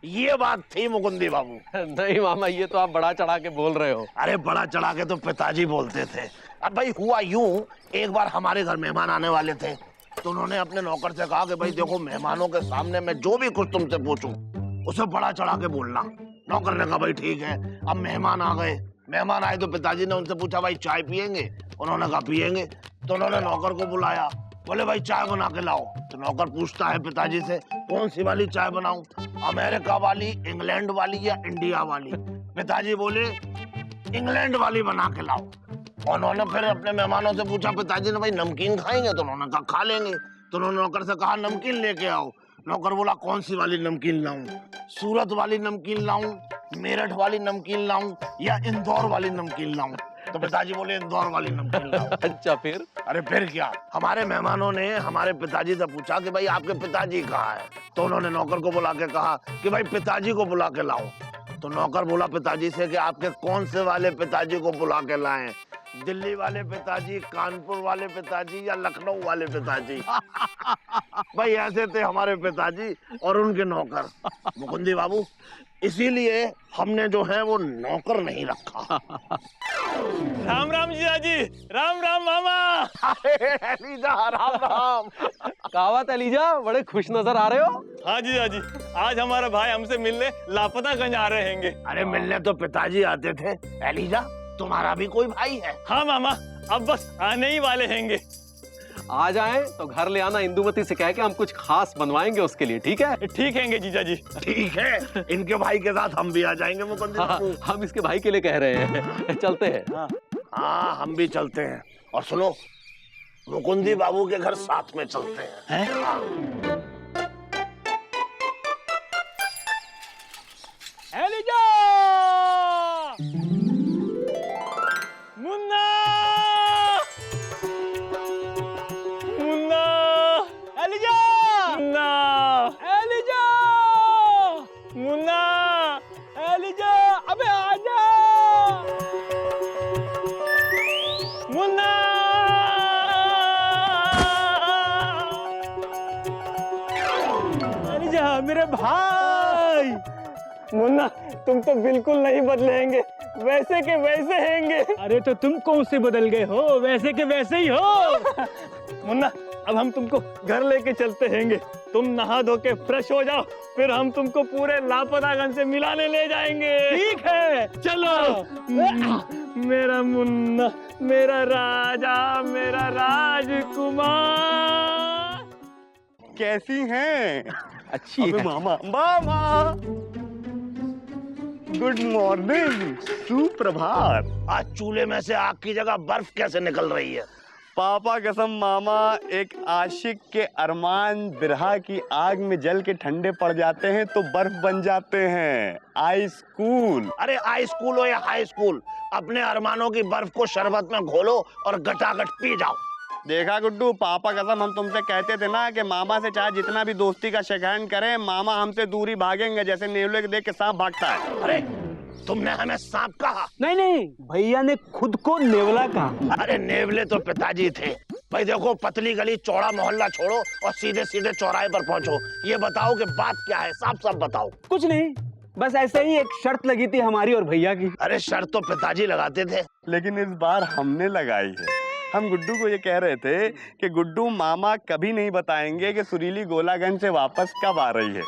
ये बात थी मुकुंदी बाबू। नहीं मामा, ये तो आप बड़ा चढ़ा के बोल रहे हो। अरे बड़ा चढ़ा के तो पिताजी बोलते थे। अब भाई हुआ यूं, एक बार हमारे घर मेहमान आने वाले थे, तो उन्होंने अपने नौकर से कहा कि भाई देखो, मेहमानों के सामने मैं जो भी कुछ तुमसे पूछूं उसे बड़ा चढ़ा के बोलना। नौकर ने कहा भाई ठीक है। अब मेहमान आ गए, मेहमान आए तो पिताजी ने उनसे पूछा भाई चाय पियेंगे? उन्होंने कहा पियेंगे। तो उन्होंने नौकर को बुलाया, बोले भाई चाय बना के लाओ। तो नौकर पूछता है पिताजी से, कौन सी वाली चाय बनाऊं, अमेरिका वाली, इंग्लैंड वाली या इंडिया वाली? पिताजी बोले इंग्लैंड वाली बना के लाओ। उन्होंने फिर अपने मेहमानों से पूछा, पिताजी ने भाई नमकीन खाएंगे? तो उन्होंने कहा खा लेंगे। तो उन्होंने नौकर से कहा नमकीन लेके आओ। नौकर बोला कौन सी वाली नमकीन लाऊं, सूरत वाली नमकीन लाऊं, मेरठ वाली नमकीन लाऊं या इंदौर वाली नमकीन लाऊं? तो पिताजी बोले इंदौर वाली नमकीन लाओ। अच्छा फिर? अरे फिर क्या, हमारे मेहमानों ने हमारे पिताजी से पूछा कि भाई आपके पिताजी कहाँ हैं? तो उन्होंने नौकर को बुला के कहा कि भाई पिताजी को बुला के लाओ। तो नौकर बोला पिताजी से कि आपके कौन से वाले पिताजी को बुला के लाएं, दिल्ली वाले पिताजी, कानपुर वाले पिताजी या लखनऊ वाले पिताजी? भाई ऐसे थे हमारे पिताजी और उनके नौकर। मुकुंदी बाबू, इसीलिए हमने जो है वो नौकर नहीं रखा। राम राम जीजाजी, राम राम मामा। अरे एलीजा, राम राम। कहावत एलीजा, बड़े खुश नजर आ रहे हो। हाँ जीजाजी, आज हमारा भाई हमसे मिलने लापतागंज आ रहे हैंगे। अरे मिलने तो पिताजी आते थे। एलीजा, तुम्हारा भी कोई भाई है? हाँ मामा, अब बस आने ही वाले हैंगे। आ जाएं तो घर ले आना, इंदुमती से कह के हम कुछ खास बनवाएंगे उसके लिए, ठीक है? ठीक हैंगे जीजाजी। ठीक है, इनके भाई के साथ हम भी आ जाएंगे मुकुंदी हाँ, बाबू। हम इसके भाई के लिए कह रहे हैं। चलते हैं। हाँ हम भी चलते हैं। और सुनो, मुकुंदी बाबू के घर साथ में चलते हैं। Eliza! Munna! Munna! Eliza! Munna! Eliza! Munna! Eliza! अबे आजा! मुन्ना! एलिजा, मेरे भाई! मुन्ना, तुम तो बिल्कुल नहीं बदलेंगे, वैसे के वैसे हैंगे। अरे तो तुम कौन से बदल गए हो, वैसे के वैसे ही हो। मुन्ना, अब हम तुमको घर लेके चलते हैंगे, तुम नहा धो के फ्रेश हो जाओ, फिर हम तुमको पूरे लापतागंज से मिलाने ले जाएंगे। ठीक है, चलो। मेरा मुन्ना, मेरा राजा, मेरा राजकुमार। कैसी हैं? अच्छी है। मामा, मामा, गुड मॉर्निंग, सुप्रभात। आज चूल्हे में से आग की जगह बर्फ कैसे निकल रही है? पापा कसम मामा, एक आशिक के अरमान बिरहा की आग में जल के ठंडे पड़ जाते हैं तो बर्फ बन जाते हैं। Ice cool. अरे हाई स्कूल हो या हाई स्कूल, अपने अरमानों की बर्फ को शरबत में घोलो और गटागट पी जाओ। देखा गुड्डू, पापा कसम हम तुमसे कहते थे ना कि मामा से चाहे जितना भी दोस्ती का शेखहैंड करें, मामा हमसे दूरी भागेंगे जैसे नेवले के देख के सांप भागता है। अरे तुमने हमें सांप कहा? नहीं नहीं, भैया ने खुद को नेवला कहा। अरे नेवले तो पिताजी थे। भाई देखो, पतली गली चौड़ा मोहल्ला छोड़ो और सीधे सीधे चौराहे पर पहुंचो। ये बताओ कि बात क्या है, साफ साफ बताओ। कुछ नहीं, बस ऐसे ही एक शर्त लगी थी हमारी और भैया की। अरे शर्त तो पिताजी लगाते थे, लेकिन इस बार हमने लगाई है। हम गुड्डू को ये कह रहे थे कि गुड्डू, मामा कभी नहीं बताएंगे कि सुरीली गोलागंज से वापस कब आ रही है,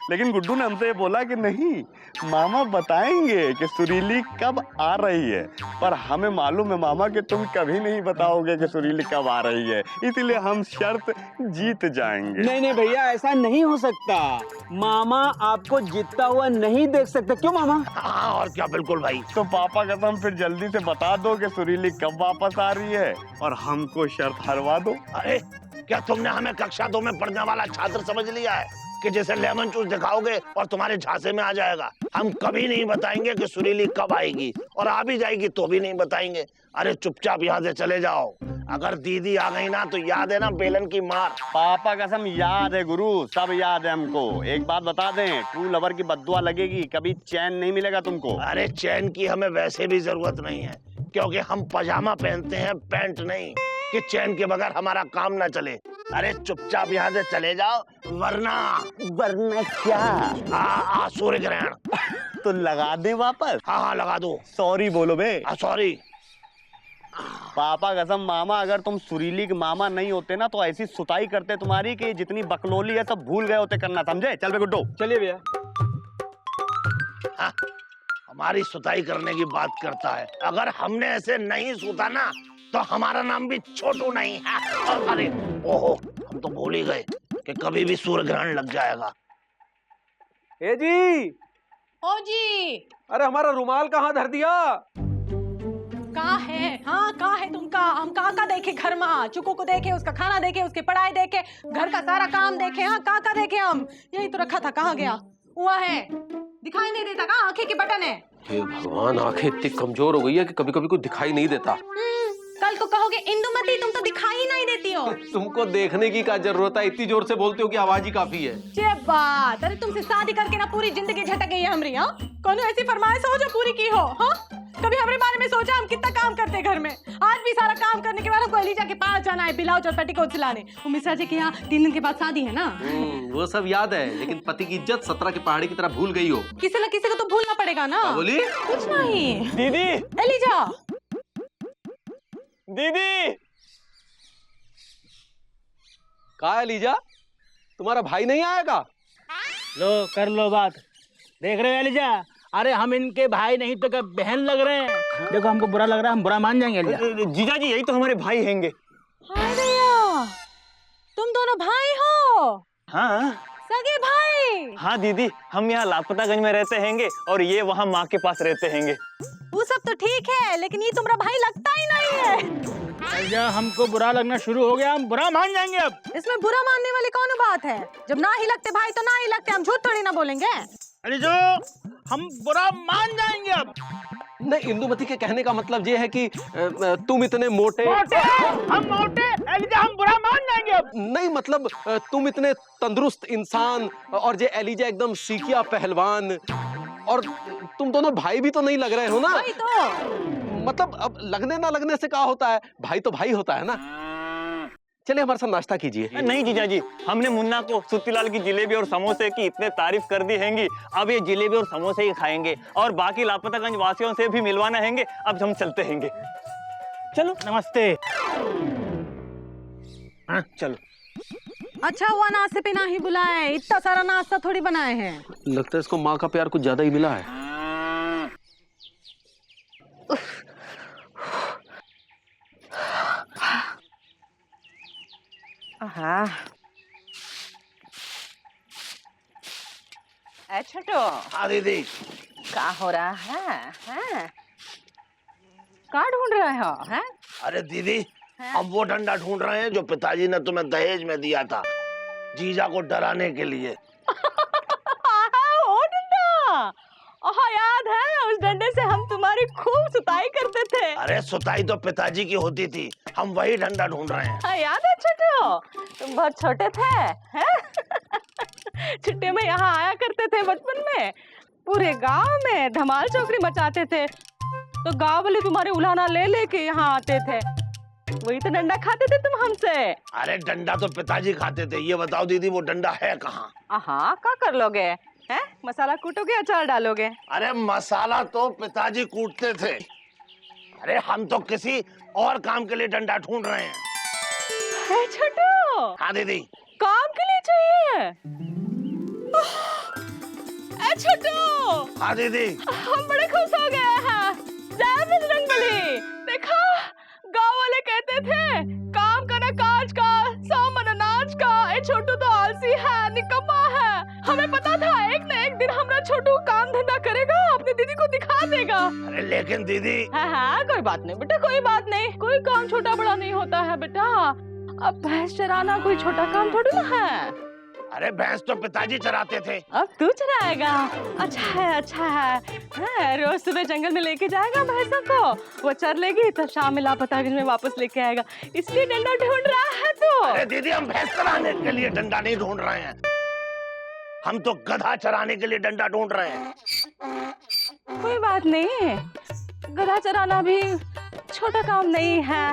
लेकिन गुड्डू ने हमसे ये बोला कि नहीं, मामा बताएंगे कि सुरीली कब आ रही है। पर हमें मालूम है मामा कि तुम कभी नहीं बताओगे कि सुरीली कब आ रही है, इसलिए हम शर्त जीत जाएंगे। नहीं नहीं भैया, ऐसा नहीं हो सकता। मामा आपको जीतता हुआ नहीं देख सकते। क्यों मामा? हाँ और क्या, बिल्कुल भाई। तो पापा कसम फिर जल्दी से बता दो कि सुरीली कब वापस आ रही है और हमको शर्त हरवा दो। अरे क्या तुमने हमें कक्षा 2 में पढ़ने वाला छात्र समझ लिया है कि जैसे लेमन जूस दिखाओगे और तुम्हारे झांसे में आ जाएगा? हम कभी नहीं बताएंगे कि सुरीली कब आएगी, और आ भी जाएगी तो भी नहीं बताएंगे। अरे चुपचाप यहाँ से चले जाओ, अगर दीदी आ गई ना तो याद है ना बेलन की मार। पापा कसम याद है गुरु, सब याद है हमको। एक बात बता दें, ट्रू लवर की बद्दुआ लगेगी, कभी चैन नहीं मिलेगा तुमको। अरे चैन की हमें वैसे भी जरूरत नहीं है, क्योंकि हम पजामा पहनते हैं, पैंट नहीं। कि चैन के बगैर हमारा काम ना चले। अरे चुपचाप यहाँ से चले जाओ, वरना वरना क्या? सूर्य ग्रहण। तो लगा दे वापस? हाँ लगा दो। सॉरी बोलो बे। सॉरी। पापा कसम मामा, अगर तुम सुरीली के मामा नहीं होते ना तो ऐसी सुताई करते तुम्हारी कि जितनी बकलोली है सब भूल गए होते करना, समझे? चल बे गुड्डू। चलिए भैया। हमारी सुताई करने की बात करता है। अगर हमने ऐसे नहीं सूता ना तो हमारा नाम भी छोटू नहीं है। अरे ओहो, हम तो भूल ही गए कि कभी भी सूर्य ग्रहण लग जाएगा। ए जी। ओ जी। अरे हमारा रुमाल कहाँ धर दिया? कहाँ है? हाँ कहाँ है तुमका? हम कहाँ देखे घर में? चुकू को देखे, उसका खाना देखे, उसकी पढ़ाई देखे, घर का सारा काम देखे। हाँ कहाँ देखे हम? यही तो रखा था, कहाँ गया? हुआ है, दिखाई नहीं देता। कहाँ आंखें के बटन है? हे भगवान, आंखें इतनी कमजोर हो गई है कि कभी कभी कुछ दिखाई नहीं देता। कल को कहोगे इंदुमती तुम तो दिखाई नहीं देती हो। तुमको देखने की क्या जरूरत है? इतनी जोर से बोलते हो कि आवाज ही काफी है। ये बात, अरे तुमसे शादी करके ना पूरी जिंदगी झटक गई है हमारी। हाँ कौन ऐसी फरमाइश हो जो पूरी की हो? हाँ कभी हमारे बारे में सोचा हम कितना काम करते घर में? आज भी सारा काम करने के बाद हमको एलिजा के पास जाना है ब्लाउज और पेटीकोट सिलाने। वो मिश्रा जी के यहाँ 3 दिन के बाद शादी है ना। वो सब याद है, लेकिन पति की इज्जत 17 के पहाड़ी की तरह भूल गई हो। किसी न किसी को तो भूलना पड़ेगा ना। बोली? कुछ नहीं। दीदी, एलिजा। दीदी। कहा एलिजा, तुम्हारा भाई नहीं आएगा? लो कर लो बात। देख रहे हो एलिजा, अरे हम इनके भाई नहीं तो क्या बहन लग रहे हैं। देखो हमको बुरा लग रहा है, हम बुरा मान जाएंगे एलिजा। जीजा जी, यही तो हमारे भाई हैंगे। भैया, तुम दोनों भाई हो? हाँ सगे भाई? हाँ दीदी, हम यहाँ लापतागंज में रहते हैंगे और ये वहाँ माँ के पास रहते हैंगे। वो सब तो ठीक है, लेकिन ये तुम्हारा भाई लगता ही नहीं है। एलिजा हमको बुरा लगना शुरू हो गया, हम बुरा मान जाएंगे अब। इसमें बुरा मानने वाली कौन बात है? जब ना ही लगते भाई तो ना ही लगते, हम झूठ थोड़ी ना बोलेंगे। एलिजा हम बुरा मान जाएंगे अब। नहीं, इंदुमती के कहने का मतलब ये है कि तुम इतने मोटे। हम मोटे एलिजा, हम बुरा मान जाएंगे अब। नहीं मतलब तुम इतने तंदुरुस्त इंसान और ये एलिजा एकदम सीकिया पहलवान, और तुम दोनों भाई भी तो नहीं लग रहे हो ना। भाई तो मतलब अब लगने ना लगने से क्या होता है, भाई तो भाई होता है ना। चलिए हमारे साथ नाश्ता कीजिए। नहीं जीजा जी, हमने मुन्ना को सुत्तीलाल की जिलेबी और समोसे की इतने तारीफ कर दी हैंगी, अब ये जिलेबी और समोसे ही खाएंगे और बाकी लापतागंज वासियों से भी मिलवाना हैंगे। अब हम चलते हैंगे। चलो नमस्ते। हाँ चलो। अच्छा हुआ नाश्ते पे ना ही बुलाए, इतना सारा नाश्ता थोड़ी बनाए हैं। लगता है इसको माँ का प्यार कुछ ज्यादा ही मिला है। हाँ। छोटो, हाँ दीदी। क्या हो रहा है? हैं? क्या ढूंढ रहे हो? हैं? अरे दीदी, हम वो डंडा ढूंढ रहे हैं जो पिताजी ने तुम्हें दहेज में दिया था, जीजा को डराने के लिए। ओ डंडा, याद है, उस डंडे से हम तुम्हारी खूब सुताई करते थे। अरे सुताई तो पिताजी की होती थी, हम वही डंडा ढूंढ रहे हैं। हाँ याद है छोटो, तुम बहुत छोटे थे हैं? छुट्टी में यहाँ आया करते थे बचपन में, पूरे गांव में धमाल चौकड़ी मचाते थे, तो गांव वाले तुम्हारे उलाहना ले लेके यहाँ आते थे, वही तो डंडा खाते थे तुम हमसे। अरे डंडा तो पिताजी खाते थे, ये बताओ दीदी वो डंडा है कहाँ? हाँ क्या कर लोगे? हैं? मसाला कूटोगे, अचार डालोगे? अरे मसाला तो पिताजी कूटते थे। अरे हम तो किसी और काम के लिए डंडा ढूंढ रहे हैं। छोटू, हाँ दीदी। काम के लिए चाहिए? छोटू। हाँ दीदी। हम बड़े खुश हो गए हैं। जय बजरंगबली। देखा, गांव वाले कहते थे काम का ना काज का, 100 मन अनाज का। ए छोटू तो आलसी है, निकम्मा है। हमें पता था एक न एक दिन हमारा छोटू काम धंधा करेगा, अपनी दीदी को दिखा देगा। अरे लेकिन दीदी। हाँ कोई बात नहीं बेटा, कोई बात नहीं, कोई काम छोटा बड़ा नहीं होता है बेटा। अब भैंस चराना कोई छोटा काम थोड़ी ना है। अरे भैंस तो पिताजी चराते थे। अब तू चराएगा? अच्छा है, अच्छा है। रोज सुबह जंगल में लेके जाएगा भैंसों को, वो चर लेगी तो शाम में लापतागंज में वापस लेके आएगा, इसलिए डंडा ढूंढ रहा है तू। अरे दीदी, हम भैंस चराने के लिए डंडा नहीं ढूंढ रहे हैं, हम तो गधा चराने के लिए डंडा ढूंढ रहे हैं। कोई बात नहीं, गधा चराना भी छोटा काम नहीं है।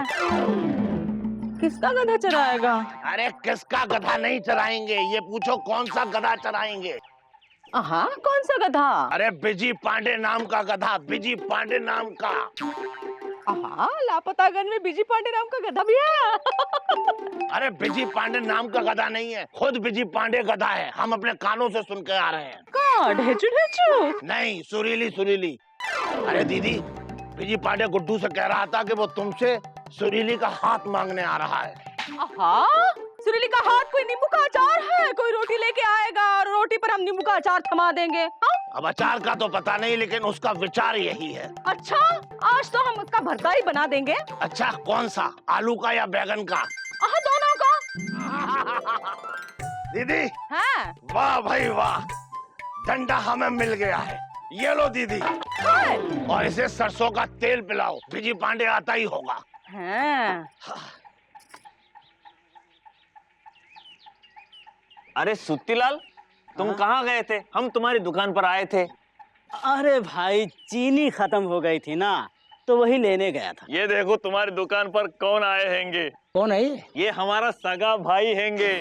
किसका गधा चराएगा? अरे किसका गधा नहीं चराएंगे, ये पूछो कौन सा गधा चराएंगे। हाँ, कौन सा गधा? अरे बिजी पांडे नाम का गधा, बिजी पांडे नाम का। हाँ, लापतागंज में बिजी पांडे नाम का गधा भी है। अरे बिजी पांडे नाम का गधा नहीं है, खुद बिजी पांडे गधा है, हम अपने कानों से सुन के आ रहे हैं। कहाँ? ढेचू ढेचू? नहीं, सुरीली सुरीली। अरे दीदी, बिजी पांडे गुड्डू से कह रहा था कि वो तुमसे सुरीली का हाथ मांगने आ रहा है। हाँ, सुरीली का हाथ कोई नींबू का अचार है, कोई रोटी लेके आएगा और रोटी पर हम नींबू का अचार थमा देंगे। हाँ? अब अचार का तो पता नहीं, लेकिन उसका विचार यही है। अच्छा, आज तो हम उसका भरता ही बना देंगे। अच्छा, कौन सा, आलू का या बैगन का? हाँ, दोनों का। दीदी, हाँ? वाह भाई वाह, डंडा हमें मिल गया है। ये लो दीदी, हाँ? और इसे सरसों का तेल पिलाओ, बिजी पांडे आता ही होगा। हाँ। अरे सुत्तीलाल, तुम कहाँ गए थे? हम तुम्हारी दुकान पर आए थे। अरे भाई, चीनी खत्म हो गई थी ना, तो वही लेने गया था। ये देखो तुम्हारी दुकान पर कौन आए हैंगे। कौन है ये? ये हमारा सगा भाई हैंगे।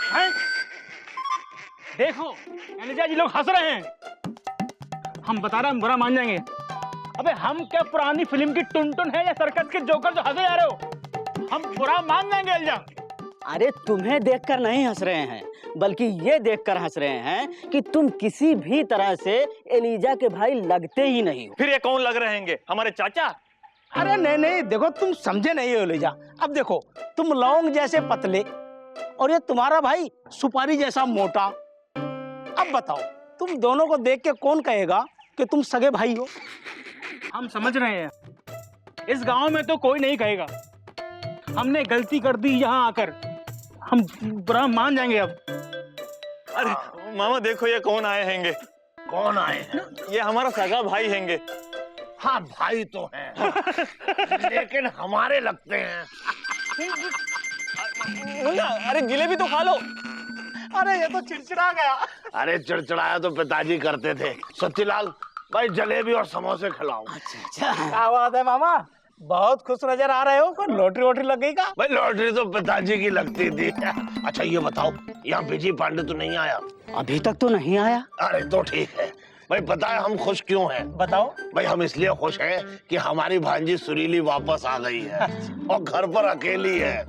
हैं? देखो, एलिजा जी लोग हंस रहे हैं। हम बता रहे हैं, हम बुरा मान जाएंगे। अबे हम क्या पुरानी फिल्म की टुनटुन है या सर्कस के जोकर जो हंसे जा रहे हो? हम बुरा मान जाएंगे एलिजा। अरे तुम्हें देखकर नहीं हंस रहे हैं, बल्कि ये देखकर हंस रहे हैं कि तुम किसी भी तरह से एलिजा के भाई लगते ही नहीं हो। फिर ये कौन लग रहे हैंगे? हमारे चाचा? अरे नहीं नहीं, देखो तुम समझे नहीं हो एलिजा। अब देखो, तुम लौंग जैसे पतले और ये तुम्हारा भाई सुपारी जैसा मोटा। अब बताओ, तुम दोनों को देख के कौन कहेगा कि तुम सगे भाई हो? हम समझ रहे हैं, इस गांव में तो कोई नहीं कहेगा। हमने गलती कर दी यहाँ आकर, हम बुरा मान जाएंगे अब। अरे मामा देखो, ये कौन आए हैंगे? कौन आए हैं? ये हमारा सगा भाई हैंगे। हाँ, भाई तो हैं, लेकिन हमारे लगते हैं। मुन्ना, अरे जिलेबी तो खा लो। अरे ये तो चिड़चिड़ा गया। अरे चिड़चिड़ाया तो पिताजी करते थे। सत्तीलाल भाई, जलेबी और समोसे खिलाओ। क्या बात है मामा, बहुत खुश नजर आ रहे हो। कोई लॉटरी वोटरी लग गई का? भाई लॉटरी तो पिताजी की लगती थी। अच्छा ये बताओ, यहाँ बिजी पांडे तो नहीं आया? अभी तक तो नहीं आया। अरे तो ठीक है भाई, पता है हम खुश क्यों हैं? बताओ। भाई हम इसलिए खुश हैं कि हमारी भांजी सुरीली वापस आ गई है और घर पर अकेली है,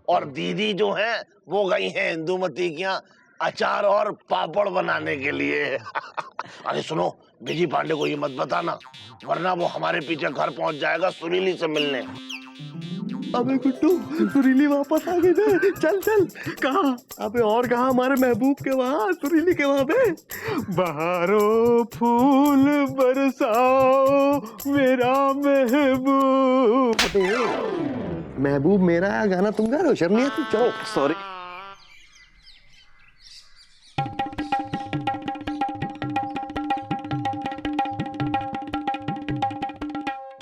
और दीदी जो है वो गई है इंदुमती के यहाँ अचार और पापड़ बनाने के लिए। अरे सुनो, बिजी पांडे को ये मत बताना, वरना वो हमारे पीछे घर पहुंच जाएगा सुरीली से मिलने। अबे गुड्डू, सुरीली वापस आ गई ना। चल चल। कहाँ? अबे और कहाँ? हमारे महबूब के वहाँ, सुरीली के वहाँ पे। बहारो फूल बरसाओ मेरा महबूब। महबूब मेरा गाना तुम गा रहे हो? शर्म नहीं आती? चलो। सॉरी।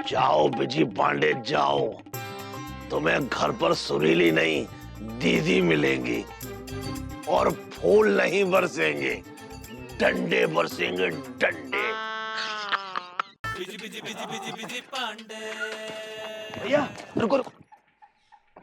जाओ बिजी पांडे जाओ, तुम्हें घर पर सुरीली नहीं दीदी मिलेंगी, और फूल नहीं बरसेंगे, डंडे बरसेंगे, डंडे। भैया रुको रुको,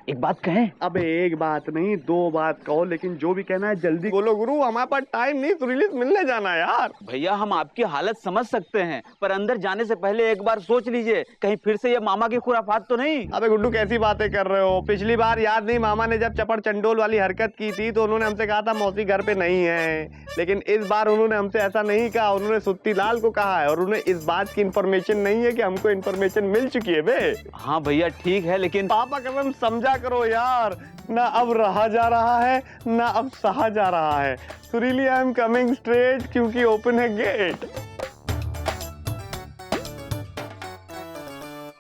एक बात कहें? अबे एक बात नहीं, दो बात कहो, लेकिन जो भी कहना है जल्दी बोलो गुरु, हमारे पास टाइम नहीं, सुरीली से मिलने जाना है यार। भैया हम आपकी हालत समझ सकते हैं, पर अंदर जाने से पहले एक बार सोच लीजिए, कहीं फिर से ये मामा की खुराफात तो नहीं। अबे गुड्डू कैसी बातें कर रहे हो? पिछली बार याद नहीं, मामा ने जब चपड़ चंडोल वाली हरकत की थी तो उन्होंने हमसे कहा था मौसी घर पे नहीं है, लेकिन इस बार उन्होंने हमसे ऐसा नहीं कहा, उन्होंने सुत्तीलाल को कहा है, और उन्हें इस बात की इन्फॉर्मेशन नहीं है कि हमको इन्फॉर्मेशन मिल चुकी है बे। हाँ भैया ठीक है, लेकिन पापा कसम समझा करो यार, ना अब रहा जा रहा है ना अब सहा जा रहा है। सुरीली आई एम कमिंग स्ट्रेट, क्योंकि ओपन है गेट।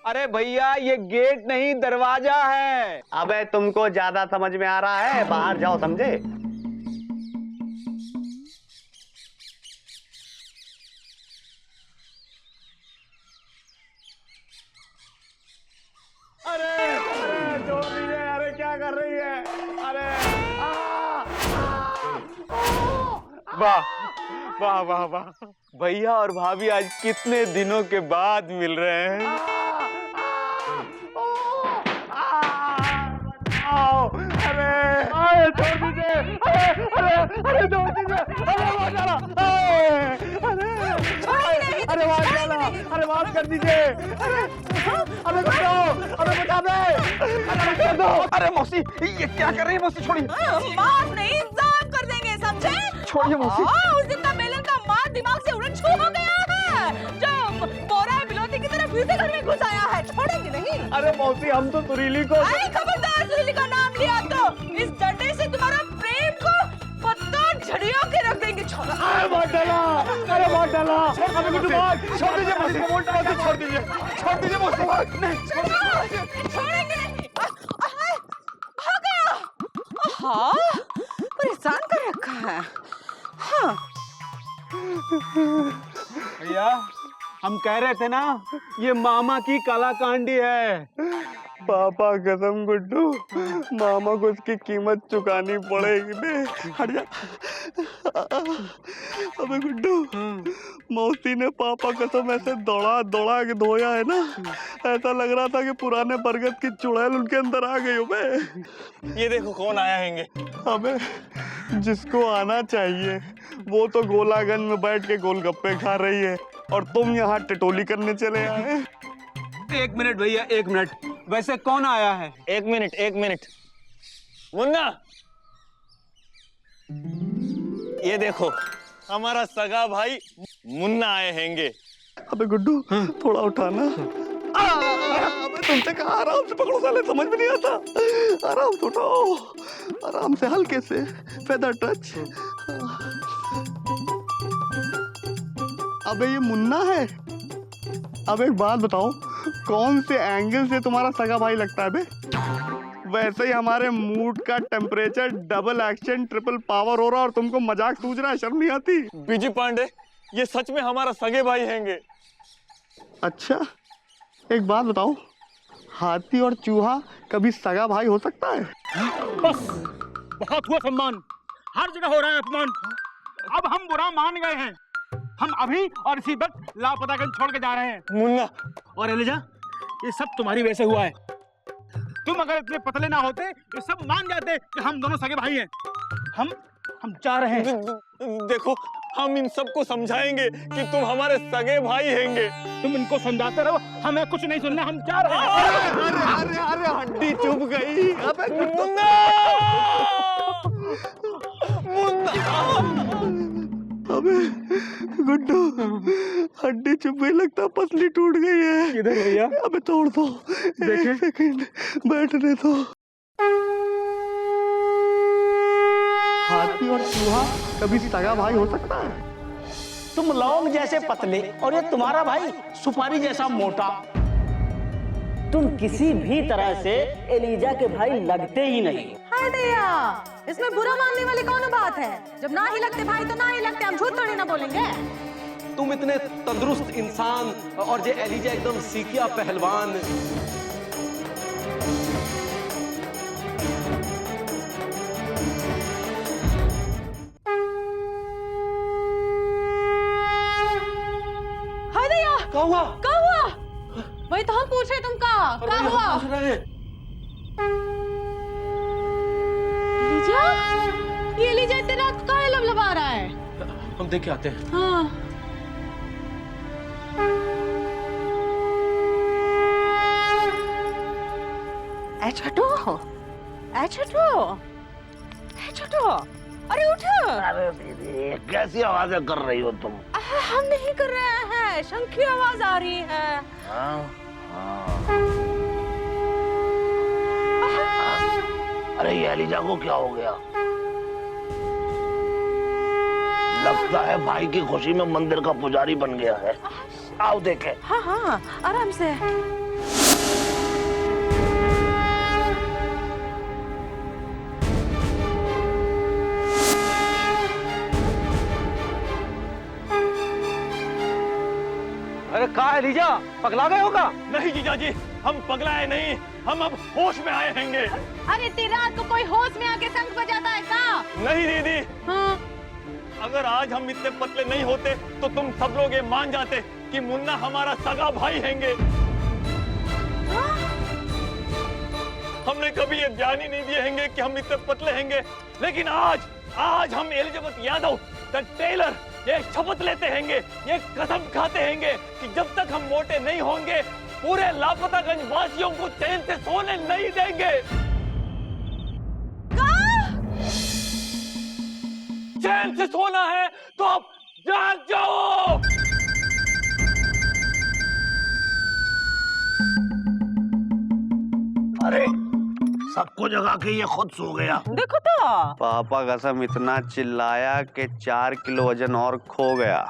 अरे भैया ये गेट नहीं दरवाजा है। अबे तुमको ज्यादा समझ में आ रहा है, बाहर जाओ, समझे? अरे जो भी है, अरे क्या कर रही है? अरे वाह वाह वाह वाह, भैया और भाभी आज कितने दिनों के बाद मिल रहे हैं। अरे छोड़ दीजिए, अरे छोड़ दीजिए, अरे मार डाला, अरे मार डाला, अरे माफ कर दीजिए, अरे बचाओ, अरे बचा दे, अरे बचा दो। अरे मौसी, ये क्या कर रही है मौसी? छोड़िए, माफ नहीं, इंतजाम कर देंगे, समझे? छोड़िए मौसी। उस दिन का बेलन का मार दिमाग से उड़न छू हो गया है, जो बोरा बिलोती की तरह फिर से घर में घुस आया है, छोड़ेंगे नहीं। अरे मौसी, हम तो सुरीली को, अरे खबरदार, सुरीली का नाम लिया तो इस डंडे से तुम्हारा प्रेम को पत्ता झड़ियों के रख देंगे। छोड़ो। अरे मार डाला, अरे मार डाला, अरे गुड्डू भाग, छोड़ दीजिए मौसी, छोड़ दीजिए, छोड़ दीजिए मौसी, नहीं छोड़ेंगे नहीं। आ गया। हाँ, परेशान कर रखा है। हाँ। भैया, हम कह रहे थे ना, ये मामा की कलाकांडी है। पापा कसम गुड्डू, मामा को इसकी कीमत चुकानी पड़ेगी। बे हट जा। अबे गुड्डू, मौसी ने पापा कसम ऐसे दौड़ा दौड़ा के धोया है ना, ऐसा लग रहा था कि पुराने बरगद की चुड़ैल उनके अंदर आ गई हो। बे ये देखो कौन आया हैंगे। अबे जिसको आना चाहिए वो तो गोलागंज में बैठ के गोलगप्पे खा रही है और तुम यहाँ टिटोली करने चले आए। एक मिनट भैया, एक मिनट, वैसे कौन आया है? एक मिनट मुन्ना, ये देखो हमारा सगा भाई मुन्ना आए हैंगे। अबे गुड्डू, थोड़ा उठाना। अबे तुमसे कहा आराम से पकड़ो, साले समझ में नहीं आता। आराम से उठाओ, आराम से, हल्के से, फेदर टच। अबे ये मुन्ना है। अब एक बात बताओ, कौन से एंगल से तुम्हारा सगा भाई लगता है बे? वैसे ही हमारे मूड का temperature double action triple power हो रहा और तुमको मजाक सूझ रहा है, शर्म नहीं आती? बीजी पांडे, ये सच में हमारा सगे भाई हैंगे। अच्छा, एक बात बताओ, हाथी और चूहा कभी सगा भाई हो सकता है? बस, बहुत हुआ सम्मान, हर जगह हो रहा है अपमान। अब हम बुरा मान गए हैं, हम अभी और इसी वक्त लापतागंज छोड़ के जा रहे हैं। मुन्ना और एलिजा, ये सब तुम्हारी वजह से हुआ है। तुम अगर इतने पतले ना होते, ये सब मान जाते कि हम दोनों सगे भाई हैं। हम जा रहे हैं। देखो, हम इन सबको समझाएंगे कि तुम हमारे सगे भाई हैंगे। तुम इनको समझाते रहो, हमें कुछ नहीं सुनना, हम जा रहे हैं। अरे हड्डी चुभ गई। अबे मुन्ना, अबे गुड्डू, हड्डी चुभ गई, लगता पसली टूट गई है। किधर भैया? अबे तोड़ दो, एक सेकंड बैठने दो। हाथी और चूहा कभी सगा भाई हो सकता है? तुम लौंग जैसे पतले और ये तुम्हारा भाई सुपारी जैसा मोटा। तुम किसी भी तरह से एलिजा के भाई लगते ही नहीं। हटिया, इसमें बुरा मानने वाली कौन बात है? जब ना ही लगते भाई तो ना ही लगते, हम झूठ थोड़ी ना बोलेंगे। तुम इतने तंदुरुस्त इंसान और ये एलिजा एकदम सीकिया पहलवान। हटिया, क्या हुआ? क्या हुआ? वही तो हम पूछ रहे तुमका, क्या हुआ? लीजा, ये लीजा इतनी रात को काहे लबलबा रहा है? हम देख के आते हैं। हाँ। ऐ छोटू, ऐ छोटू, ऐ छोटू, अरे उठ। अरे दीदी, कैसी आवाजें कर रही हो तुम? हम नहीं कर रहे हैं, शंख की आवाज आ रही है। हाँ? अरे ये एलिजा को क्या हो गया? लगता है भाई की खुशी में मंदिर का पुजारी बन गया है। आओ देखें। हाँ हाँ, आराम से। अरे कहा है लीजा, पगला गए होगा? नहीं जीजाजी, हम पगलाए नहीं, हम अब होश में आए हैंगे। अरे इतनी रात को कोई होश में आके शंख बजाता है क्या? नहीं दीदी, हाँ। अगर आज हम इतने पतले नहीं होते तो तुम सब लोग ये मान जाते कि मुन्ना हमारा सगा भाई हैंगे। हमने कभी ये ध्यान ही नहीं दिए होंगे कि हम इतने पतले होंगे, लेकिन आज हम एलिजाबेथ यादव द टेलर ये शपथ लेते होंगे, ये कसम खाते होंगे कि जब तक हम मोटे नहीं होंगे पूरे लापतागंज वासियों को चैन से सोने नहीं देंगे। चैन से सोना है तो अब जाग जाओ। अरे सबको जगा के ये खुद सो गया। देखो तो पापा कसम इतना चिल्लाया कि 4 किलो वजन और खो गया।